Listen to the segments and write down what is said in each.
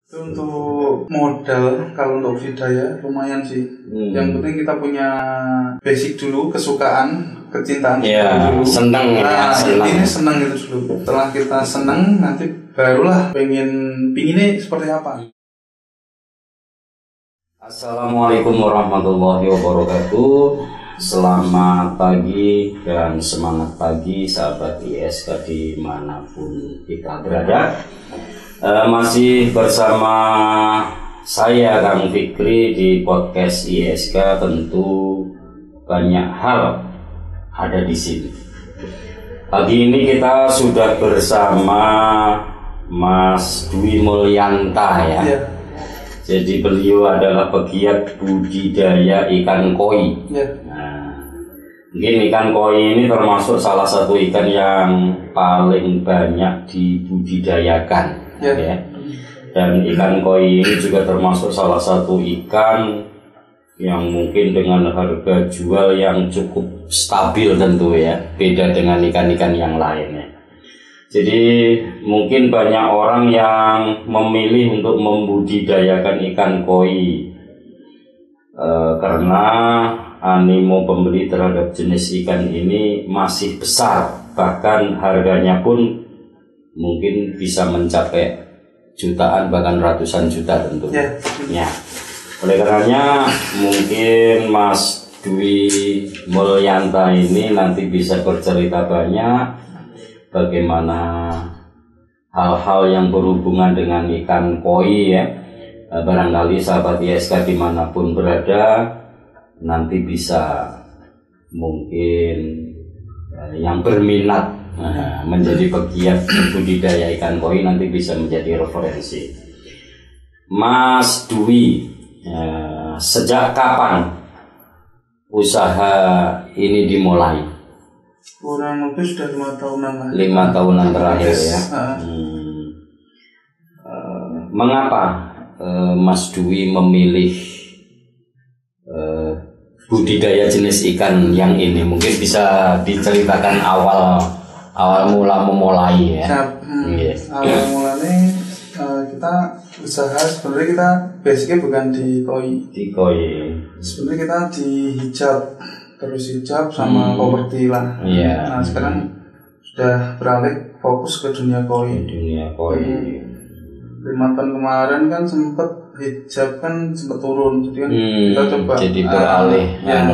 Untuk modal, kalau untuk budidaya lumayan sih. Yang penting kita punya basic dulu, kesukaan, kecintaan dulu. Senang ya, ini senang gitu dulu. Setelah kita senang, nanti barulah pinginnya seperti apa. Assalamualaikum warahmatullahi wabarakatuh. Selamat pagi dan semangat pagi sahabat ISK dimanapun kita berada. Masih bersama saya Kang Fikri di podcast ISK. Tentu banyak hal ada di sini. Pagi ini kita sudah bersama Mas Dwi Mulyanta ya. Jadi beliau adalah pegiat budidaya ikan koi. Nah, mungkin ikan koi ini termasuk salah satu ikan yang paling banyak dibudidayakan. Ya. Dan ikan koi ini juga termasuk salah satu ikan yang mungkin dengan harga jual yang cukup stabil tentu ya, beda dengan ikan-ikan yang lainnya. Jadi mungkin banyak orang yang memilih untuk membudidayakan ikan koi karena animo pembeli terhadap jenis ikan ini masih besar, bahkan harganya pun mungkin bisa mencapai jutaan bahkan ratusan juta tentunya. Ya. Oleh karenanya mungkin Mas Dwi Mulyanta ini nanti bisa bercerita banyak bagaimana hal-hal yang berhubungan dengan ikan koi ya. Barangkali sahabat ISK dimanapun berada nanti bisa mungkin yang berminat menjadi pegiat budidaya ikan koi nanti bisa menjadi referensi. Mas Dwi, sejak kapan usaha ini dimulai? Kurang lebih sudah 5 tahunan lah. 5 tahunan terakhir ya. Mengapa Mas Dwi memilih budidaya jenis ikan yang ini? Mungkin bisa diceritakan awal mula memulai ya. Awal mulanya kita usaha sebenarnya kita basicnya bukan di koi. Di koi. Sebenarnya kita di hijab sama properti lah. Nah sekarang sudah beralih fokus ke dunia koi. 5 tahun kemarin kan sempat hijab kan sempat turun, jadi kan kita coba. Jadi beralih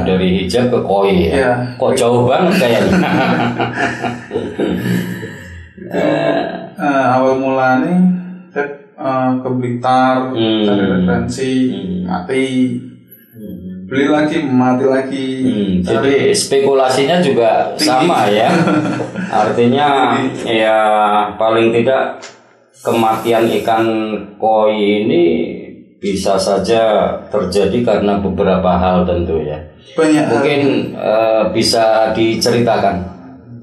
dari hijab ke koi ya. Kok jauh banget kayaknya. Awal mulanya ke Blitar, cari referensi, mati. Beli lagi, mati lagi. Jadi spekulasinya juga tinggi. Sama ya. Artinya ya paling tidak kematian ikan koi ini bisa saja terjadi karena beberapa hal tentu ya. Banyak mungkin bisa diceritakan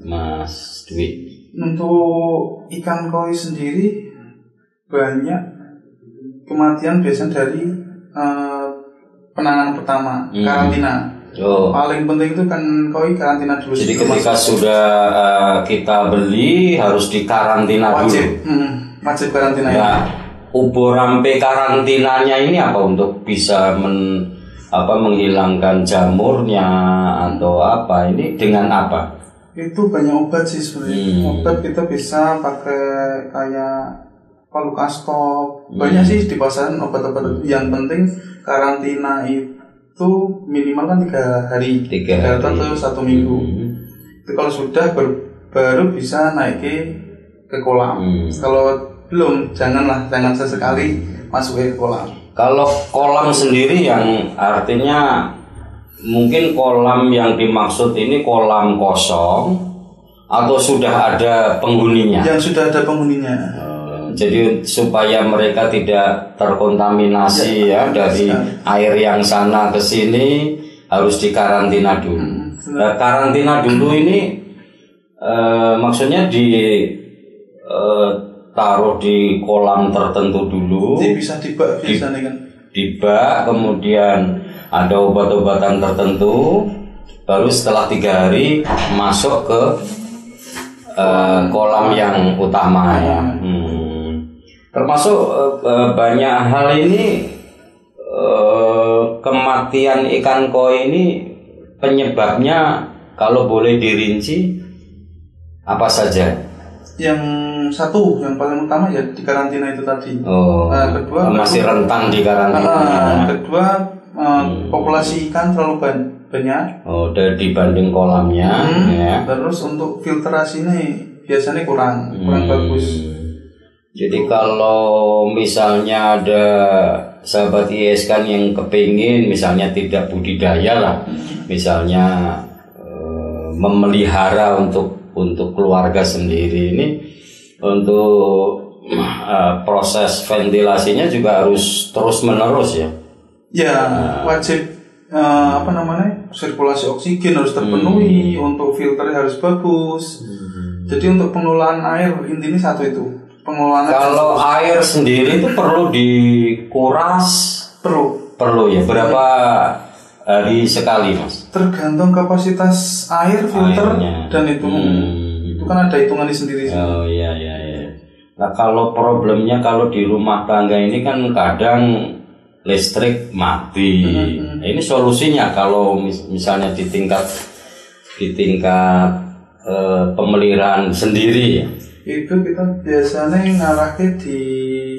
Mas Dwi. Untuk ikan koi sendiri banyak kematian biasanya dari penanganan pertama, karantina. Paling penting itu kan koi karantina dulu. Jadi ketika sudah kita beli harus dikarantina dulu. Wajib karantina ya. Ubur rampe karantinanya ini apa untuk bisa menghilangkan jamurnya atau apa? Ini dengan apa? Itu banyak obat sih sebenarnya. Obat kita bisa pakai kayak Palukaskop. Banyak sih di pasaran obat-obat. Yang penting karantina itu minimal kan 3 hari atau 1 minggu. Itu kalau sudah baru bisa naik ke kolam. Kalau belum, jangan sesekali masuk ke kolam. Kalau kolam sendiri yang artinya mungkin kolam yang dimaksud ini kolam kosong atau sudah ada penghuninya? Yang sudah ada penghuninya. Jadi supaya mereka tidak terkontaminasi dari air yang sana ke sini harus dikarantina dulu. Nah, karantina dulu ini maksudnya taruh di kolam tertentu dulu. Jadi bisa dibak biasanya kan. Dibak, kemudian ada obat-obatan tertentu, baru setelah 3 hari masuk ke kolam yang utama ya. Termasuk banyak hal ini, kematian ikan koi ini penyebabnya kalau boleh dirinci apa saja? Yang satu, yang paling utama ya di karantina itu tadi. Kedua masih rentan di karantina. Kedua populasi ikan terlalu banyak. Dibanding kolamnya. Ya. Terus untuk filtrasi ini biasanya kurang bagus. Jadi kalau misalnya ada sahabat ISK yang kepingin misalnya tidak budidaya lah, misalnya memelihara untuk keluarga sendiri ini, untuk proses ventilasinya juga harus terus menerus ya. Ya, wajib sirkulasi oksigen harus terpenuhi, untuk filternya harus bagus. Jadi untuk pengelolaan air intinya satu itu. Kalau air sendiri itu perlu dikuras, perlu ya. Berapa hari sekali, Mas? Tergantung kapasitas air filter airnya. Dan itu kan ada hitungannya sendiri. Oh iya. Nah kalau problemnya kalau di rumah tangga ini kan kadang listrik mati. Nah, ini solusinya kalau misalnya di tingkat pemeliharaan sendiri ya. Itu kita biasanya ngarahke di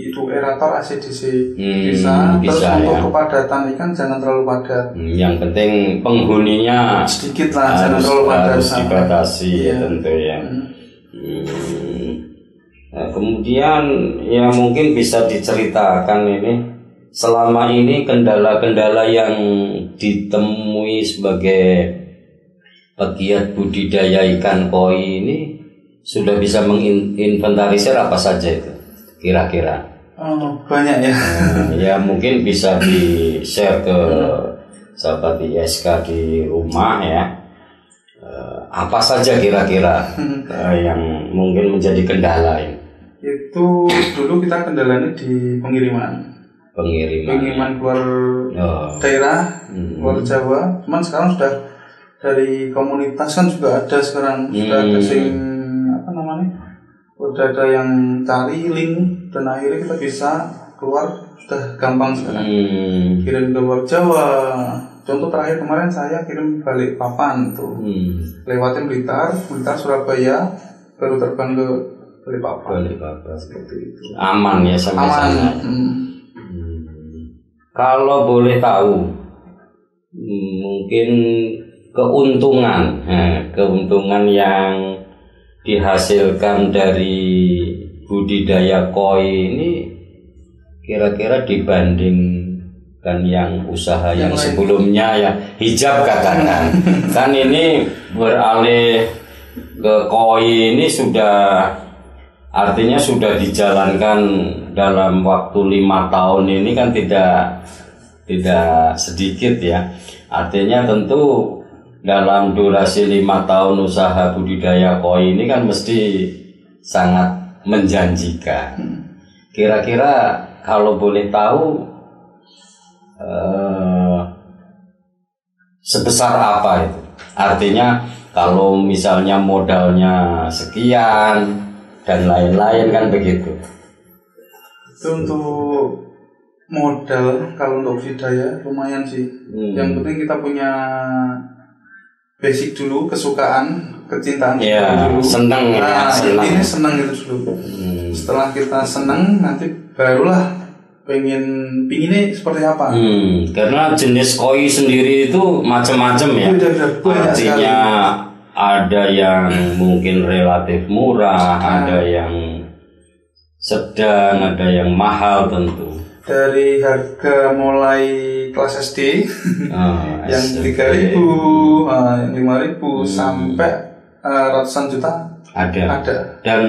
itu aerator AC/DC bisa. Terus untuk kepadatan ikan jangan terlalu padat. Yang penting penghuninya sedikit lah, jangan terlalu padat. Harus dibatasi tentu ya. Nah, kemudian ya mungkin bisa diceritakan ini selama ini kendala-kendala yang ditemui sebagai pegiat budidaya ikan koi ini. Sudah bisa menginventarisir apa saja itu kira-kira? Banyak ya. Ya mungkin bisa di-share ke sahabat ISK di rumah ya. Apa saja kira-kira yang mungkin menjadi kendala ini? Itu dulu kita kendalanya di pengiriman keluar daerah, luar Jawa. Cuman sekarang sudah dari komunitas kan juga ada sekarang, sudah ada udah ada yang cari link dan akhirnya kita bisa keluar, sudah gampang sekarang. Kirim ke luar Jawa. Contoh terakhir kemarin saya kirim balik Papan tuh, lewatin Blitar, Surabaya, baru terbang ke Balikpapan. Seperti itu. Aman ya sampai sana. Kalau boleh tahu, mungkin keuntungan yang dihasilkan dari budidaya koi ini kira-kira dibandingkan yang usaha yang sebelumnya ya hijab katakan kan ini beralih ke koi ini artinya sudah dijalankan dalam waktu 5 tahun ini kan tidak sedikit ya, artinya tentu dalam durasi 5 tahun usaha budidaya koi ini kan mesti sangat menjanjikan. Kira-kira kalau boleh tahu sebesar apa itu? Artinya kalau misalnya modalnya sekian dan lain-lain kan begitu. Itu untuk modal, kalau untuk budidaya lumayan sih. Yang penting kita punya basic dulu, kesukaan, kecintaan dulu. Senang ini senang itu dulu. Setelah kita senang, nanti barulah pinginnya seperti apa. Karena jenis koi sendiri itu macam-macam ya. Artinya ada yang mungkin relatif murah, ada yang sedang, ada yang mahal tentu. Dari harga mulai kelas SD yang 3.000, 5.000 sampai ratusan juta ada. Dan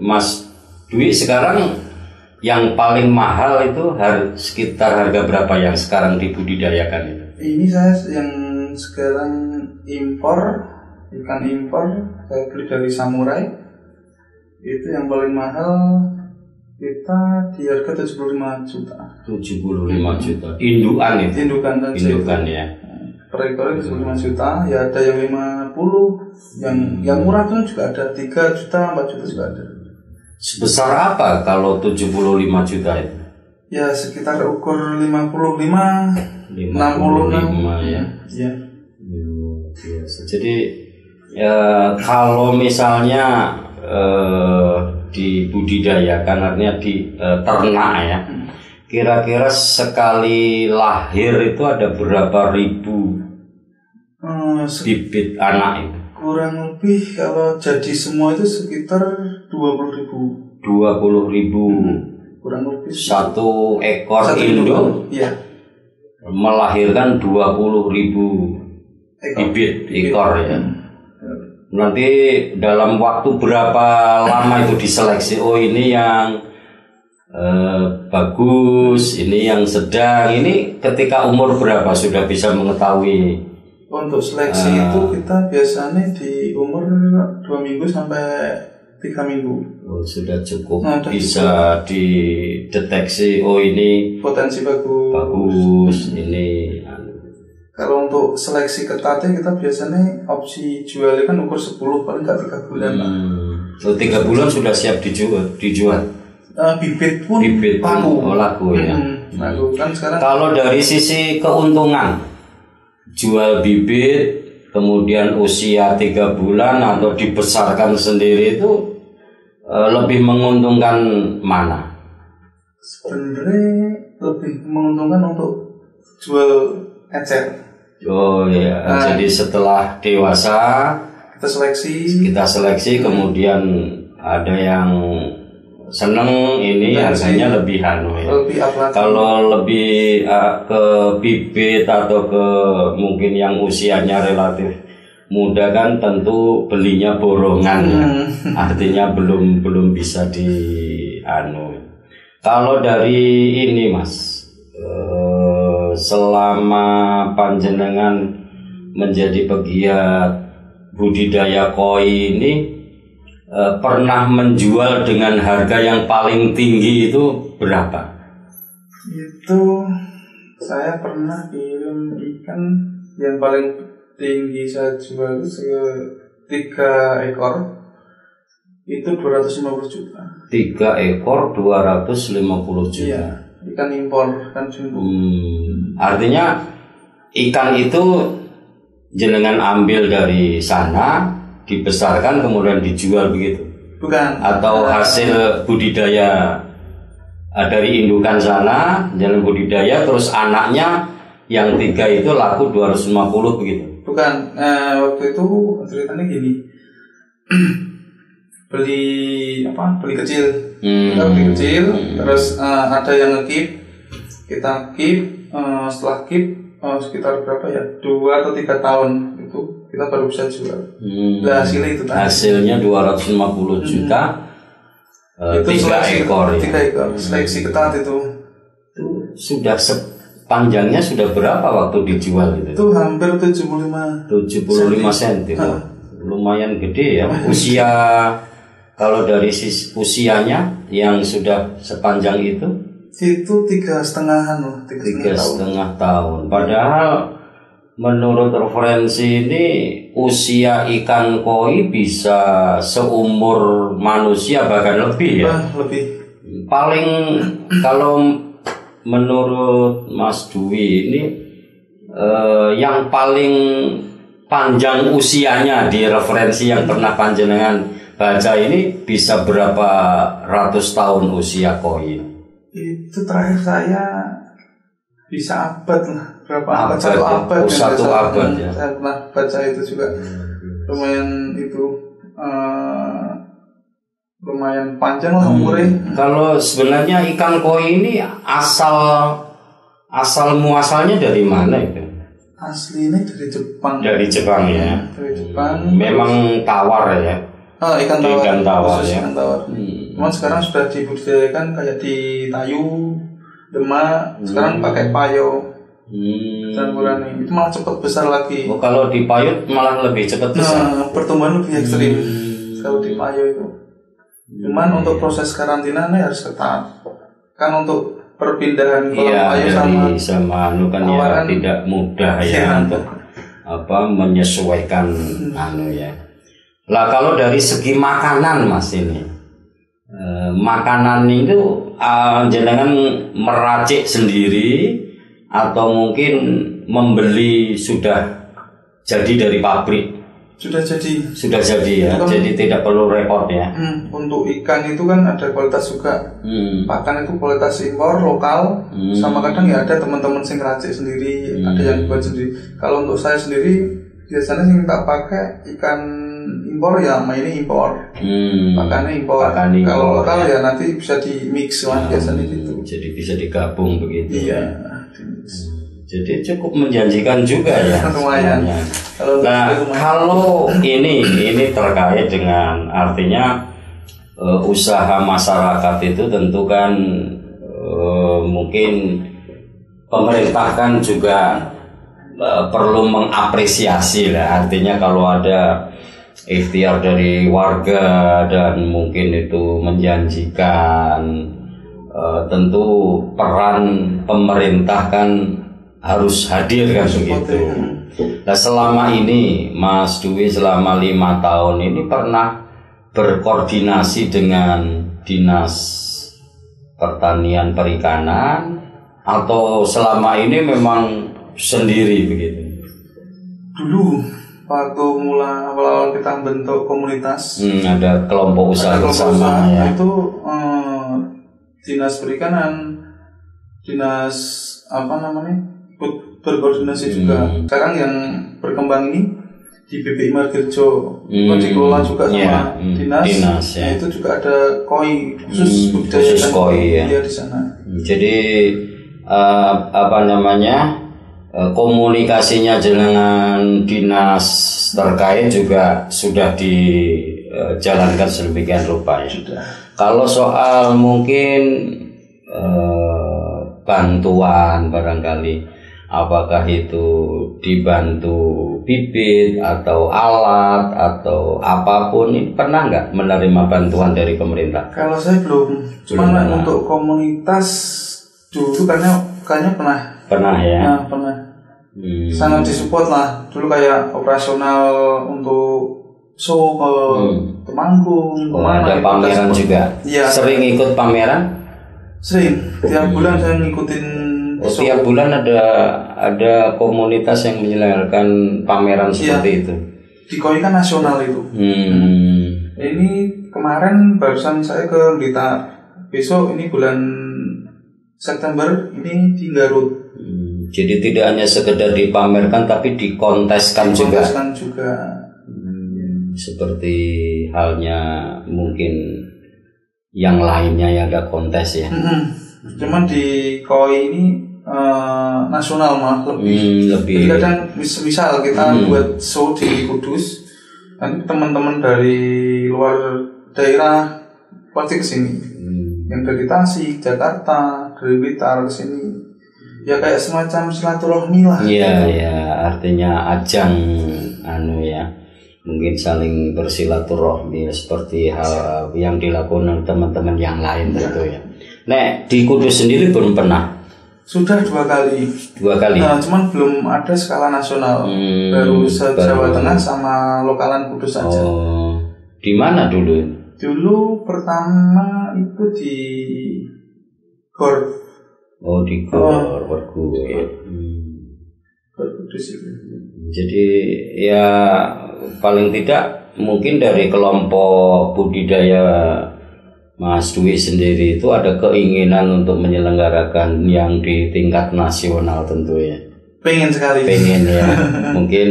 Mas Dwi sekarang yang paling mahal itu sekitar harga berapa yang sekarang dibudidayakan itu? Ini saya yang sekarang ikan impor saya beli dari Samurai. Itu yang paling mahal kita di harga 75 juta. 75 juta. Indukan itu? Indukan ya. Per ekor 75 juta, ya ada yang 50, yang murah tuh juga ada 3 juta, 4 juta juga ada. Sebesar apa kalau 75 juta itu? Ya sekitar ukur 55 66 ya. Ya. Biasa. Jadi kalau misalnya dibudidayakan, artinya di ternak ya, kira-kira sekali lahir itu ada berapa ribu bibit anak itu? Kurang lebih kalau jadi semua itu sekitar 20.000. 20.000. Kurang lebih. Satu ekor induk ya. Melahirkan 20.000 bibit ekor ya. Nanti dalam waktu berapa lama itu diseleksi? Oh ini yang bagus, ini yang sedang. Ini ketika umur berapa sudah bisa mengetahui? Untuk seleksi itu kita biasanya di umur 2 minggu sampai 3 minggu. Oh, sudah cukup bisa dideteksi. Oh ini potensi bagus. Ini. Kalau untuk seleksi ketatnya kita biasanya opsi jualnya kan ukur 10 paling nggak 3 bulan. So, 3 bulan sudah siap dijual. Bibit pun laku ya. Laku kan sekarang. Kalau dari sisi keuntungan, jual bibit kemudian usia 3 bulan atau dibesarkan sendiri itu lebih menguntungkan mana? Sebenarnya lebih menguntungkan untuk jual ecer. Oh ya, jadi setelah dewasa kita seleksi kemudian ada yang seneng ini harganya lebih ya. Kalau lebih ke bibit atau ke mungkin yang usianya relatif muda kan tentu belinya borongan ya. Artinya belum bisa Kalau dari ini Mas, selama panjenengan menjadi pegiat budidaya koi ini, pernah menjual dengan harga yang paling tinggi itu berapa? Itu saya pernah kirim ikan yang paling tinggi saya jual itu 3 ekor itu 250 juta. 3 ekor 250 juta. Iya, ikan impor kan jumbo. Artinya ikan itu jenengan ambil dari sana, dibesarkan kemudian dijual begitu? Bukan. Atau hasil budidaya dari indukan sana, jalan budidaya, terus anaknya yang 3 itu laku 250 begitu? Bukan. Waktu itu ceritanya gini. beli kecil. Kita beli kecil, terus ada yang nge-keep, kita keep, setelah keep sekitar berapa ya? 2 atau 3 tahun itu kita baru bisa jual. Hasilnya itu tadi. Hasilnya 250 juta. Itu 3 ekor. 3 ekor. Seleksi ketat itu. Itu sudah panjangnya sudah berapa waktu dijual itu? Itu hampir 75 cm. Lumayan gede ya. Usia kalau dari usianya yang sudah sepanjang itu 3,5 loh. 3,5 tahun. Padahal menurut referensi ini usia ikan koi bisa seumur manusia bahkan lebih ya. Lebih. Paling kalau menurut Mas Dwi ini yang paling panjang usianya di referensi yang pernah panjenengan baca ini bisa berapa ratus tahun usia koi? Itu terakhir saya bisa abad lah, berapa abad? Satu abad ya. Saya pernah baca itu juga lumayan itu lumayan panjang lah umurnya. Kalau sebenarnya ikan koi ini asal muasalnya dari mana itu? Aslinya dari Jepang. Dari Jepang ya. Dari Jepang. Memang tawar ya. Ikan tawar ya. Ikan tawar. Cuman sekarang sudah dibudidayakan kayak di Tayu, Demak. Sekarang pakai payo. Campuran itu malah cepat besar lagi. Oh, kalau di payut malah lebih cepat besar. Pertumbuhan lebih ekstrim kalau di payo itu. Cuman untuk proses karantinanya harus ketat. Kan untuk perpindahan payo sama kan ya tidak mudah ya untuk menyesuaikan ya. Lah kalau dari segi makanan Mas ini makanan itu jenengan meracik sendiri atau mungkin membeli sudah jadi dari pabrik? Sudah jadi ya, kan, jadi tidak perlu repot ya. Untuk ikan itu kan ada kualitas juga. Pakan itu kualitas impor lokal, sama kadang ya ada teman-teman yang racik sendiri, ada yang buat sendiri. Kalau untuk saya sendiri biasanya yang tak pakai ikan impor ya, ini impor. Pakannya impor. Kalau lokal ya nanti bisa di mix lah biasanya gitu. Jadi bisa digabung begitu. Iya. Jadi cukup menjanjikan juga ya. Lumayan. Nah, kalau ini terkait dengan artinya usaha masyarakat itu tentu kan mungkin pemerintah kan juga perlu mengapresiasi lah. Artinya kalau ada ikhtiar dari warga dan mungkin itu menjanjikan, tentu peran pemerintah kan harus hadir kan begitu. Nah selama ini Mas Dwi selama 5 tahun ini pernah berkoordinasi dengan Dinas Pertanian Perikanan atau selama ini memang sendiri begitu? Dulu waktu awal kita bentuk komunitas, ada kelompok usaha bersama ya. Itu Dinas Perikanan, Dinas berkoordinasi juga. Sekarang yang berkembang ini di BPI Margerjo, dikelola juga sama dinas ya. Itu juga ada koi khusus budaya koi ya di sana. Jadi komunikasinya dengan dinas terkait juga sudah dijalankan sedemikian rupa ya. Kalau soal mungkin bantuan barangkali, apakah itu dibantu bibit atau alat atau apapun, ini pernah nggak menerima bantuan dari pemerintah? Kalau saya belum, cuma untuk komunitas dulu kayaknya pernah. Pernah ya? Nah, pernah. Sangat disupport lah. Dulu kayak operasional untuk show ke Temanggung. Ada pameran juga. Ya. Sering ikut pameran? Sering. Tiap bulan saya ngikutin. Tiap bulan ada komunitas yang menyelenggarakan pameran seperti itu. Di KOI kan nasional itu. Ini kemarin barusan saya ke Blitar. Besok ini bulan September ini di Garut. Jadi tidak hanya sekedar dipamerkan tapi dikonteskan juga. Seperti halnya mungkin yang lainnya yang ada kontes ya. Cuman di KOI ini nasional malah lebih. Jadi kadang misal kita buat show di Kudus, nanti teman-teman dari luar daerah pasti kesini. Yang dari Tasik, Jakarta, dari Blitar kesini. Ya kayak semacam silaturahmi lah. Iya, artinya ajang mungkin saling bersilaturahmi seperti hal yang dilakukan teman-teman yang lain tentu ya. Nek di Kudus sendiri belum pernah? Sudah 2 kali. 2 kali. Nah, cuman belum ada skala nasional. Baru Jawa Tengah sama lokalan Kudus saja. Di mana dulu? Dulu pertama itu di Gor. Di Gor, Wergu ya. Kudus itu. Jadi ya paling tidak mungkin dari kelompok budidaya Mas Dwi sendiri itu ada keinginan untuk menyelenggarakan yang di tingkat nasional tentu ya. Pengen sekali. Pengen ya. Mungkin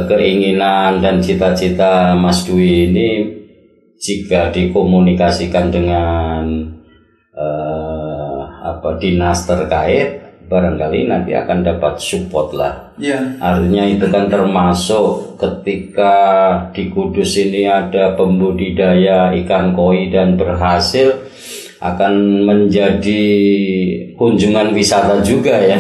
keinginan dan cita-cita Mas Dwi ini jika dikomunikasikan dengan dinas terkait, barangkali nanti akan dapat support lah. Artinya itu kan termasuk ketika di Kudus ini ada pembudidaya ikan koi dan berhasil, akan menjadi kunjungan wisata juga ya.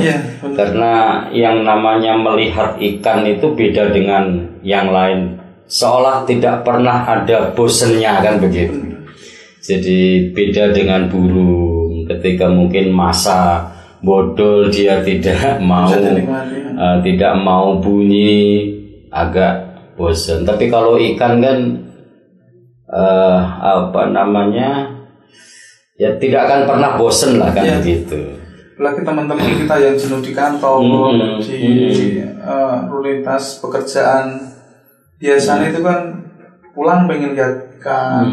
Karena yang namanya melihat ikan itu beda dengan yang lain, seolah tidak pernah ada bosennya kan begitu. Jadi beda dengan burung, ketika mungkin masa bodol dia tidak mau bunyi, agak bosan. Tapi kalau ikan kan apa namanya, ya tidak akan pernah bosen lah kan begitu. Apalagi teman-teman kita yang jenuh di kantor, di rutinitas pekerjaan, biasanya itu kan pulang pengen lihat ikan.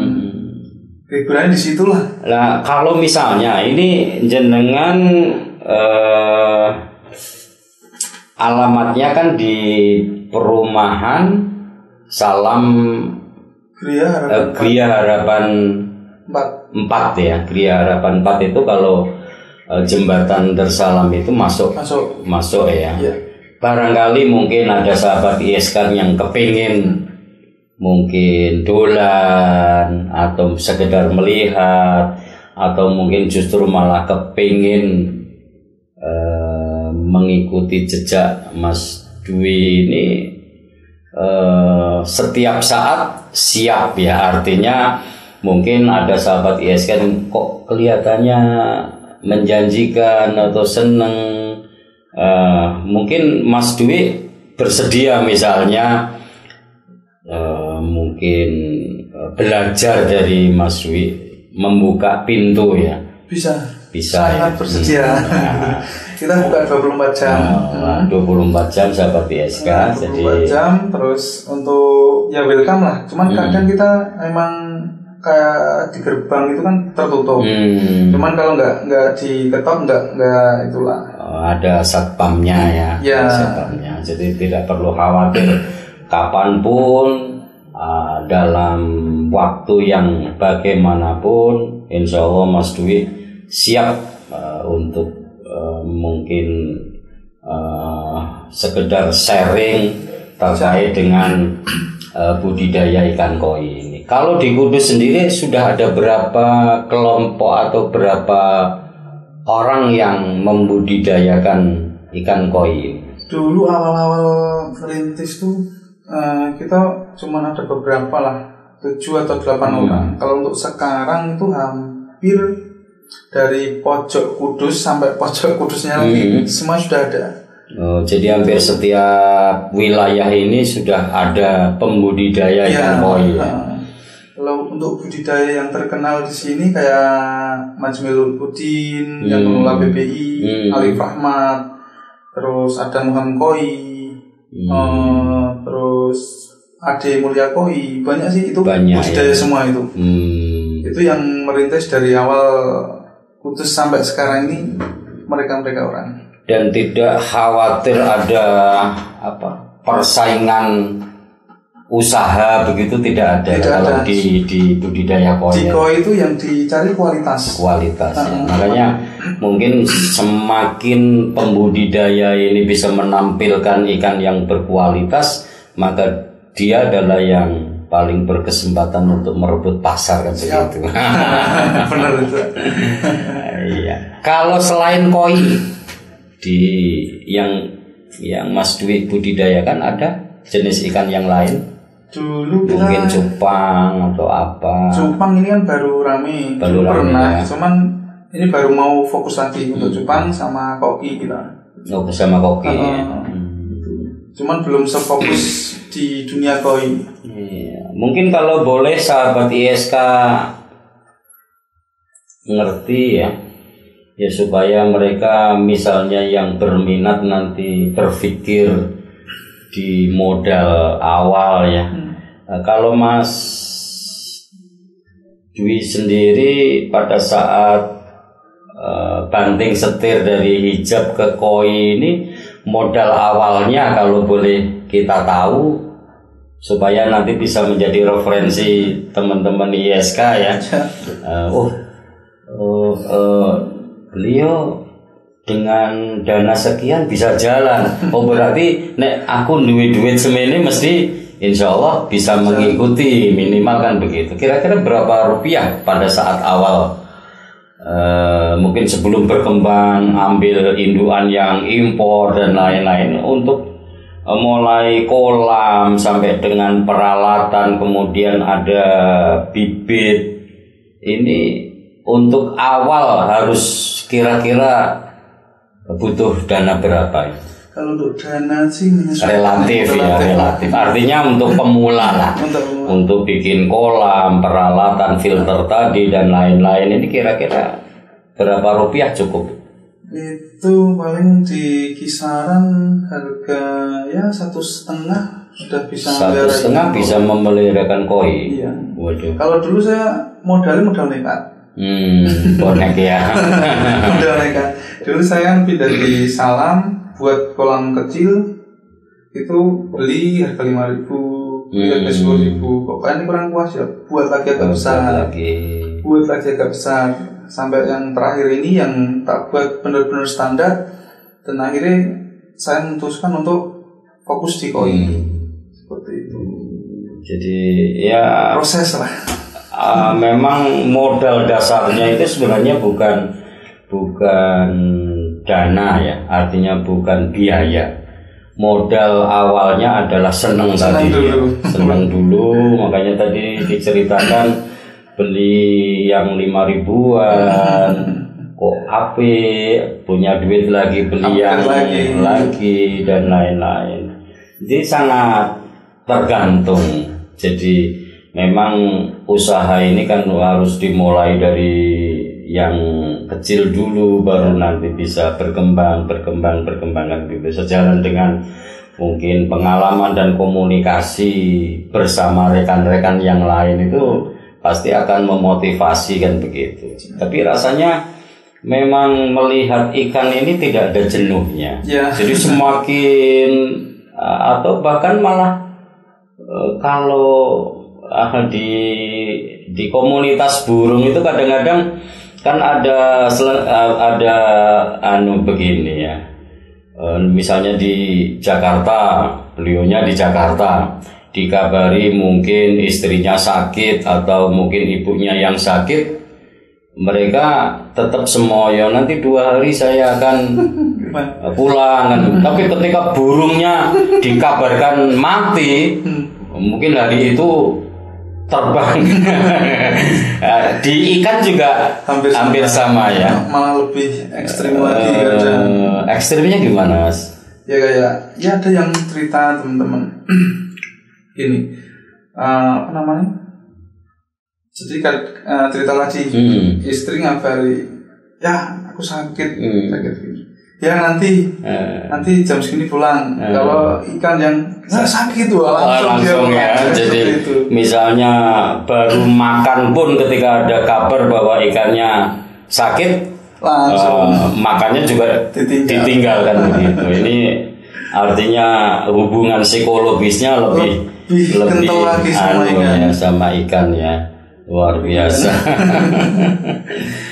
Hiburannya di situlah. Nah, kalau misalnya ini jenengan alamatnya kan di perumahan Salam Gria Harapan 4 ya. Gria Harapan 4 itu kalau jembatan Darsalam itu masuk ya. Barangkali mungkin ada sahabat ISK yang kepingin mungkin dolan atau sekedar melihat, atau mungkin justru malah kepingin mengikuti jejak Mas Dwi ini, setiap saat siap ya. Artinya mungkin ada sahabat ISK kok kelihatannya menjanjikan atau seneng, mungkin Mas Dwi bersedia misalnya mungkin belajar dari Mas Dwi, membuka pintu ya. Bisa sangat ya. bersedia. Kita buka 24 jam. 24 jam sahabat ISK. 24 jam terus untuk ya welcome lah. Cuman kadang kita emang kayak di gerbang itu kan tertutup. Cuman kalau nggak diketok nggak itulah. Ada satpamnya ya. Satpamnya. Jadi tidak perlu khawatir kapanpun, dalam waktu yang bagaimanapun, insya Allah Mas Dwi siap untuk mungkin sekedar sharing terkait dengan budidaya ikan koi ini. Kalau di Kudus sendiri sudah ada berapa kelompok atau berapa orang yang membudidayakan ikan koi ini? Dulu awal-awal merintis tuh kita cuma ada beberapa lah, 7 atau 8 orang. Kalau untuk sekarang itu hampir dari pojok Kudus sampai pojok Kudusnya lagi semua sudah ada. Jadi hampir setiap wilayah ini sudah ada pembudidaya ikan koi. Kalau untuk budidaya yang terkenal di sini kayak Majmilul Udin yang mengelola BPI, Alif Rahmat, terus ada Muhammad Koi, terus Ade Mulia Koi, banyak sih itu budidaya semua itu. Itu yang merintis dari awal Kudus sampai sekarang ini mereka orang. Dan tidak khawatir ada persaingan usaha begitu, tidak ada. Kalau di budidaya koi. Di koi itu yang dicari kualitas. Ya. Makanya mungkin semakin pembudidaya ini bisa menampilkan ikan yang berkualitas, maka dia adalah yang paling berkesempatan untuk merebut pasar kan begitu. Benar itu. Iya. Kalau selain koi yang Mas Dwi budidayakan, ada jenis ikan yang lain? Dulu kita mungkin cupang atau apa? Cupang ini kan baru rame. Pernah, ya. Cuman ini baru mau fokus lagi untuk cupang sama koki kita. Sama koki. Cuman belum sefokus di dunia koi. Iya. Mungkin kalau boleh sahabat ISK ngerti ya supaya mereka misalnya yang berminat nanti berpikir di modal awal ya. Kalau Mas Dwi sendiri pada saat banting setir dari hijab ke koi ini, modal awalnya kalau boleh kita tahu supaya nanti bisa menjadi referensi teman-teman ISK ya. Beliau dengan dana sekian bisa jalan. Berarti nek aku duit semene mesti insya Allah bisa mengikuti, minimal kan begitu. Kira-kira berapa rupiah pada saat awal? Mungkin sebelum berkembang ambil indukan yang impor dan lain-lain, untuk mulai kolam sampai dengan peralatan, kemudian ada bibit. Ini untuk awal harus kira-kira butuh dana berapa ya? Kalau untuk dana sih relatif ya, relatif. Artinya untuk pemula lah, untuk bikin kolam, peralatan, filter tadi dan lain-lain ini kira-kira berapa rupiah cukup? Itu paling di kisaran harga ya 1,5 sudah bisa. 1,5 bisa memeliharakan koi. Iya. Waduh. Kalau dulu saya modal nekat. Bonek ya. Modal nekat. Dulu saya pindah di Salam buat kolam kecil itu beli harga 5.000, harga 10.000. Pokoknya ini kurang puas ya. Buat lagi agak besar. Buat lagi agak besar. Sampai yang terakhir ini yang tak buat benar-benar standar, dan akhirnya saya memutuskan untuk fokus di koi. Seperti itu. Jadi ya proses lah. Memang modal dasarnya itu sebenarnya bukan dana ya, artinya bukan biaya. Modal awalnya adalah senang dulu. Makanya tadi diceritakan beli yang 5.000-an, kok HP, punya duit lagi beli yang lagi dan lain-lain. Jadi sangat tergantung. Jadi memang usaha ini kan harus dimulai dari yang kecil dulu, baru nanti bisa berkembang kan gitu. Sejalan dengan mungkin pengalaman dan komunikasi bersama rekan-rekan yang lain itu pasti akan memotivasi kan begitu. Tapi rasanya memang melihat ikan ini tidak ada jenuhnya. Jadi semakin atau bahkan malah kalau di komunitas burung itu kadang-kadang kan ada begini ya. Misalnya di Jakarta, beliaunya di Jakarta, dikabari mungkin istrinya sakit atau mungkin ibunya yang sakit, mereka tetap semoyo nanti 2 hari saya akan pulang kan. Tapi ketika burungnya dikabarkan mati, mungkin hari itu terbang. Di ikan juga hampir sama ya. Malah lebih ekstrim lagi. Ekstrimnya gimana, Mas? Ya kayak ya ada yang cerita teman-teman gini, apa namanya? Jadi cerita lagi, istri ngabari, ya aku sakit gini. Ya nanti jam segini pulang. Kalau ikan yang sakit tuh langsung ya. Jadi misalnya baru makan pun ketika ada kabar bahwa ikannya sakit, langsung makannya juga ditinggalkan begitu. Ini artinya hubungan psikologisnya lebih kental lagi sama ikan ya. Luar biasa.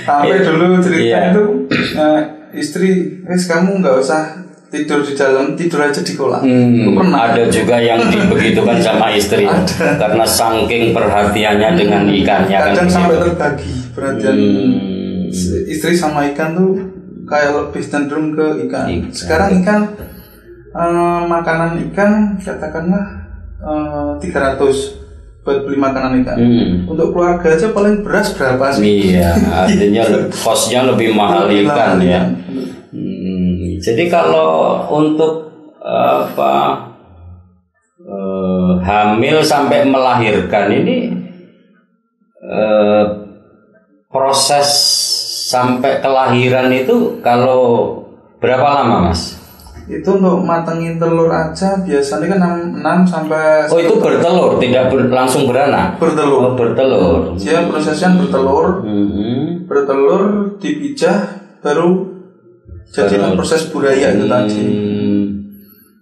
Sampai dulu cerita itu istri, kamu nggak usah tidur di dalam, tidur aja di kolam. Ada juga yang dibegitukan sama istri karena saking perhatiannya dengan ikannya. Kadang sampai terbagi perhatian istri sama ikan tuh kayak lebih cenderung ke ikan. Sekarang ikan makanan ikan katakanlah 300 buat beli makanan ikan. Untuk keluarga aja paling beras berapa sih? Iya, artinya kosnya lebih mahal ikan ya. Jadi kalau untuk hamil sampai melahirkan ini proses sampai kelahiran itu kalau berapa lama, Mas? Itu untuk matengin telur aja biasanya kan 6 sampai. Oh, itu bertelur, tidak langsung beranak. Bertelur. Bertelur. Dia prosesnya bertelur. Bertelur dipijah baru jadi proses buraya itu tadi.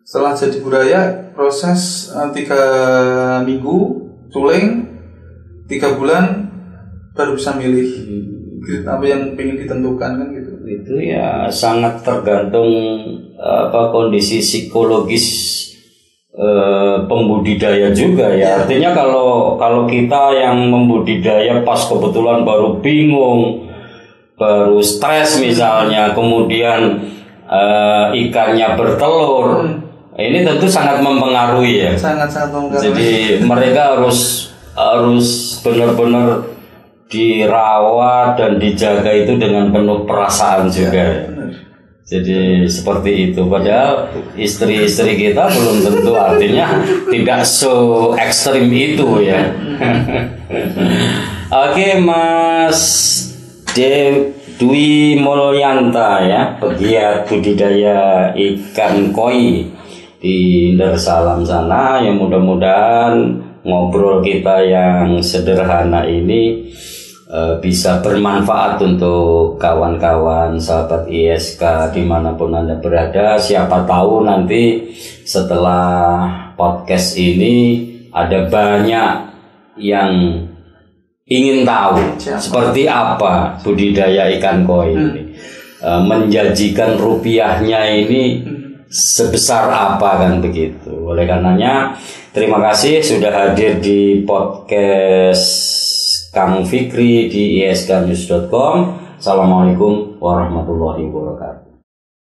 Setelah jadi buraya proses 3 minggu culing, 3 bulan baru bisa milih apa yang pengen ditentukan kan gitu. Itu ya sangat tergantung kondisi psikologis pembudidaya juga ya. Artinya kalau kita yang membudidaya pas kebetulan baru bingung, baru stres misalnya, kemudian ikannya bertelur, ini tentu sangat mempengaruhi ya. Sangat mempengaruhi. Jadi mereka harus benar-benar dirawat dan dijaga itu dengan penuh perasaan juga. Benar. Jadi seperti itu. Padahal istri-istri kita belum tentu artinya tidak so ekstrim itu ya. Oke, Mas Dwi Mulyanta ya, pegiat budidaya ikan koi di Darussalam sana. Yang mudah-mudahan ngobrol kita yang sederhana ini bisa bermanfaat untuk kawan-kawan sahabat ISK dimanapun Anda berada. Siapa tahu nanti setelah podcast ini ada banyak yang ingin tahu seperti apa budidaya ikan koi ini, menjanjikan rupiahnya ini sebesar apa kan begitu. Oleh karenanya terima kasih sudah hadir di podcast Kang Fikri di isknews.com. Assalamualaikum warahmatullahi wabarakatuh.